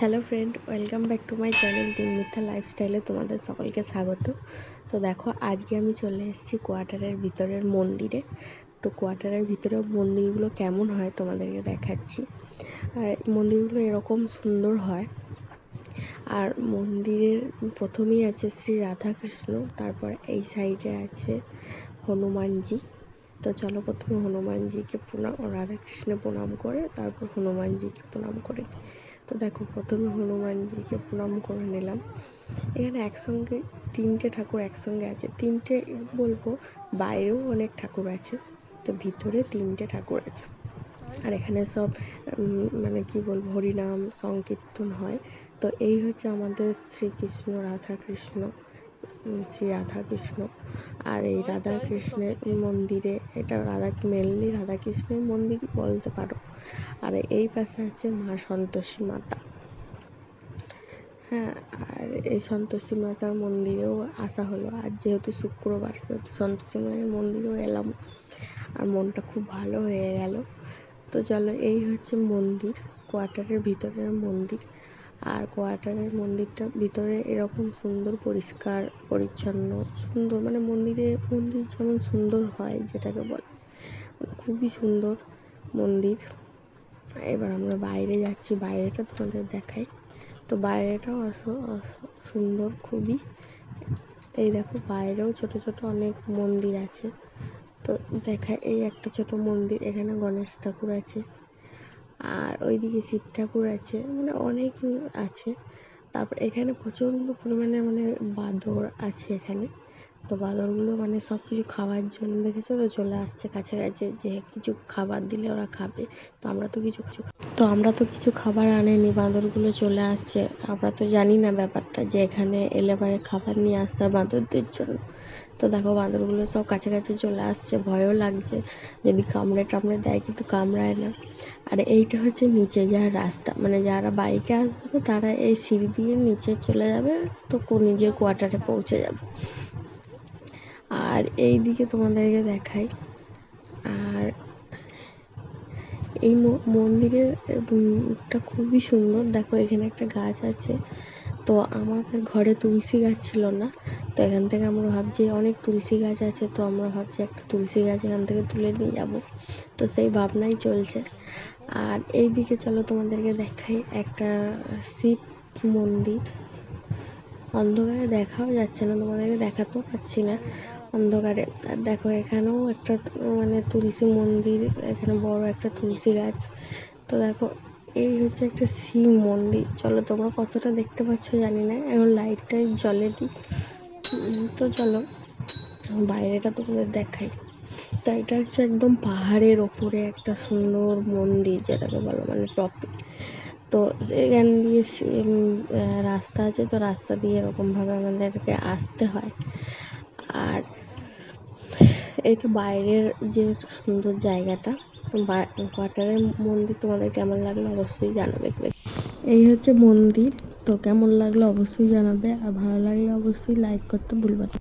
Hello friend, welcome back to my channel তিন মিথ্যা লাইফস্টাইলে তোমাদের সকলকে স্বাগত। তো দেখো, আজকে আমি চলে এসেছি কোয়ার্টারের ভিতরের মন্দিরে। তো কোয়ার্টারের ভিতরের মন্দিরগুলো কেমন হয় তোমাদেরকে দেখাচ্ছি। আর মন্দিরগুলো এরকম সুন্দর হয়। আর মন্দিরের প্রথমেই আছে শ্রী রাধাকৃষ্ণ, তারপর এই সাইডে আছে হনুমানজি। তো চলো প্রথমে হনুমানজিকে রাধাকৃষ্ণে প্রণাম করে তারপর হনুমানজিকে প্রণাম করে। তো দেখো, প্রথমে হনুমানজিকে প্রণাম করে নিলাম। এখানে একসঙ্গে তিনটে ঠাকুর একসঙ্গে আছে, তিনটে বলবো, বাইরেও অনেক ঠাকুর আছে, তো ভিতরে তিনটে ঠাকুর আছে। আর এখানে সব মানে কি বলবো, হরিনাম সংকীর্তন হয়। তো এই হচ্ছে আমাদের শ্রীকৃষ্ণ রাধাকৃষ্ণ, শ্রী রাধাকৃষ্ণ। আর এই রাধাকৃষ্ণের মন্দিরে, এটা মেনলি রাধাকৃষ্ণের মন্দির বলতে পারো। আর এই পাশে আছে মা সন্তোষী মাতা। হ্যাঁ, আর এই সন্তোষী মাতার মন্দিরেও আসা হলো। আর যেহেতু শুক্রবার, সেহেতু সন্তোষী মায়ের মন্দিরেও এলাম, আর মনটা খুব ভালো হয়ে গেল। তো চলো, এই হচ্ছে মন্দির, কোয়ার্টারের ভিতরের মন্দির। আর কোয়ার্টারের মন্দিরটার ভিতরে এরকম সুন্দর পরিষ্কার পরিচ্ছন্ন সুন্দর, মানে মন্দির যেমন সুন্দর হয় যেটাকে বলে, খুবই সুন্দর মন্দির। এবার আমরা বাইরে যাচ্ছি, বাইরেটা তোমাদের দেখাই। তো বাইরেটাও সুন্দর খুবই। এই দেখো, বাইরেও ছোট ছোট অনেক মন্দির আছে। তো দেখা, এই একটা ছোট মন্দির, এখানে গণেশ ঠাকুর আছে, আর ওইদিকে শিব ঠাকুর আছে, মানে অনেক আছে। তারপর এখানে প্রচণ্ড পরিমাণে মানে বাঁদর আছে এখানে। তো বাঁদরগুলো মানে সব কিছু খাওয়ার জন্য দেখেছো তো চলে আসছে কাছাকাছি, যে কিছু খাবার দিলে ওরা খাবে। তো আমরা তো কিছু খাবার আনেনি, বাঁদরগুলো চলে আসছে। আমরা তো জানি না ব্যাপারটা, যে এখানে এলে পরে খাবার নিয়ে আসতে হয় বাঁদরদের জন্য। তো দেখো, বাঁদরগুলো সব কাছাকাছি চলে আসছে, ভয়ও লাগছে যদি কামড়ে টামড়ে দেয়, কিন্তু কামড়ায় না। আর এইটা হচ্ছে নিচে যাওয়ার রাস্তা, মানে যারা বাইকে আসবে তারা এই সিঁড়ি দিয়ে নিচে চলে যাবে, তো নিজের কোয়ার্টারে পৌঁছে যাবে। আর এই দিকে তোমাদেরকে দেখাই। আর এই মন্দিরেরটা খুবই সুন্দর। দেখো, এখানে একটা গাছ আছে। তো আমাদের ঘরে তুলসী গাছ ছিল না, তো এখান থেকে আমরা ভাবছি অনেক তুলসী গাছ আছে, তো আমরা ভাবছি একটা তুলসী গাছ এখান থেকে তুলে নিয়ে যাব। তো সেই ভাবনাই চলছে। আর এই দিকে চলো তোমাদেরকে দেখাই একটা শিব মন্দির। অন্ধকারে দেখাও যাচ্ছে না, তোমাদেরকে দেখাতেও পাচ্ছি না অন্ধকারে। আর দেখো, এখানেও একটা মানে তুলসী মন্দির, এখানে বড় একটা তুলসী গাছ। তো দেখো, এই হচ্ছে একটা শিব মন্দির। চলো, তোমরা কতটা দেখতে পাচ্ছ জানি না, এখন লাইটটাই জ্বলে দিই। তো চলো বাইরেটা তোমাদের দেখাই। তো এটা হচ্ছে একদম পাহাড়ের ওপরে একটা সুন্দর মন্দির, যেটাকে বলো মানে টপে। তো এখান দিয়ে রাস্তা আছে, তো রাস্তা দিয়ে এরকমভাবে আমাদেরকে আসতে হয়। আর এটা বাইরের যে সুন্দর জায়গাটা, তো কোয়ার্টারের মন্দির তোমাদের কেমন লাগলো অবশ্যই জানাবে। এই হচ্ছে মন্দির, তো কেমন লাগলো অবশ্যই জানাবে, আর ভালো লাগলে অবশ্যই লাইক করতে ভুলবে না।